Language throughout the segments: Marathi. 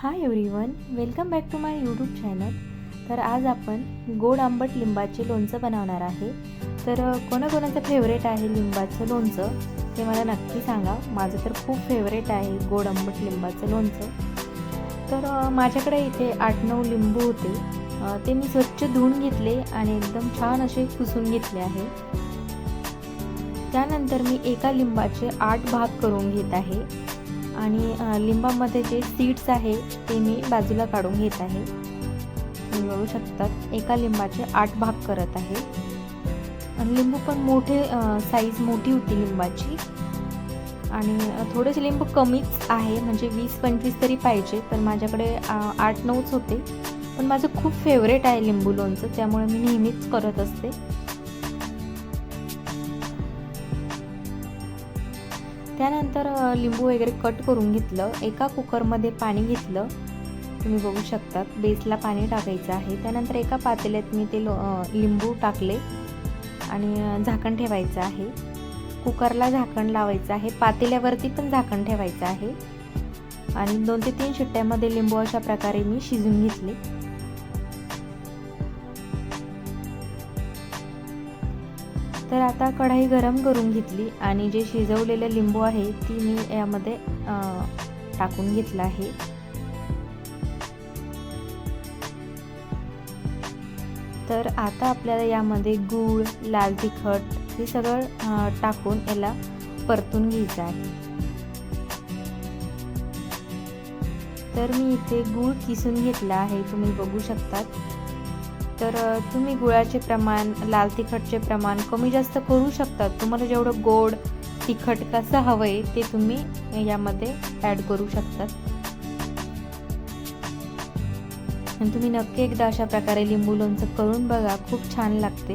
High everyone, welcome back to my YouTube channel. तर आज आपण गोड आंबट लिंबाचे लोणचं बनवणार आहे. तर कोणाकोणाचं फेवरेट आहे लिंबाचं लोणचं ते मला नक्की सांगा. माझं तर खूप फेवरेट आहे गोड आंबट लिंबाचं लोणचं. तर माझ्याकडे इथे 8-9 लिंबू होते. ते मी स्वच्छ धुवून घेतले आणि एकदम छान असे पुसून घेतले आहे. त्यानंतर मी एका लिंबाचे 8 भाग करून घेत आहे आणि लिंबामध्ये जे सीड्स आहे ते मी बाजूला काढून घेत आहे. तुम्ही बघू शकता एका लिंबाचे 8 भाग करत आहे. आणि लिंबू पण मोठे साईज मोठी होती लिंबाची आणि थोडेसे लिंबू कमीच आहे, म्हणजे 20-25 तरी पाहिजे, पण माझ्याकडे 8-9च होते. पण माझं खूप फेवरेट आहे लिंबू लोणचं, त्यामुळे मी नेहमीच करत असते. त्यानंतर लिंबू वगैरे कट करून घेतलं. एका कुकरमध्ये पाणी घेतलं, तुम्ही बघू शकता बेसला पाणी टाकायचं आहे. त्यानंतर एका पातेल्यात मी ते लिंबू टाकले आणि झाकण ठेवायचं आहे. कुकरला झाकण लावायचं आहे, पातेल्यावरती पण झाकण ठेवायचं आहे आणि 2 ते 3 शिट्ट्यामध्ये लिंबू अशा प्रकारे मी शिजून घेतले. तर आता कढई गरम करून घेतली आणि जे शिजवलेले लिंबू आहे ती मी यामध्ये टाकून घेतलं आहे. तर आता आपल्याला यामध्ये गूळ, लाल तिखट हे सगळं टाकून याला परतून घ्यायचं आहे. तर मी इथे गूळ किसून घेतला आहे, तुम्ही बघू शकतात. तर तुम्ही गुळाचे प्रमाण, लाल तिखटचे प्रमाण कमी जास्त करू शकता. तुम्हाला जेवढं गोड तिखट कसं हवं आहे ते तुम्ही यामध्ये ॲड करू शकतात. आणि तुम्ही नक्की एकदा अशा प्रकारे लिंबू लोणचं करून बघा, खूप छान लागते.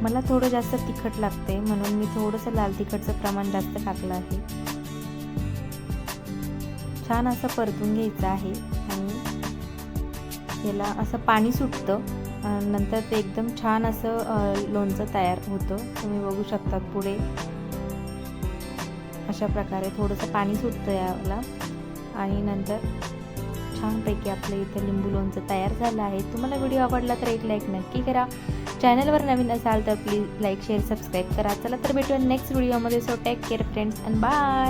मला थोडं जास्त तिखट लागते म्हणून मी थोडंसं लाल तिखटचं प्रमाण जास्त टाकलं आहे. छान असं परतून घ्यायचं आहे आणि याला असं पाणी सुटतं. नंतर ते एकदम छान असं लोणचं तयार होतं. तुम्ही बघू शकता पुढे अशा प्रकारे थोडंसं पाणी सुटतं याला आणि नंतर छानपैकी आपलं इथं लिंबू लोणचं तयार झालं आहे. तुम्हाला व्हिडिओ आवडला तर एक लाईक नक्की करा. चॅनलवर नवीन असाल तर प्लीज लाईक, शेअर, सबस्क्राईब करा. चला तर भेटूया नेक्स्ट व्हिडिओमध्ये. So take care friends and bye.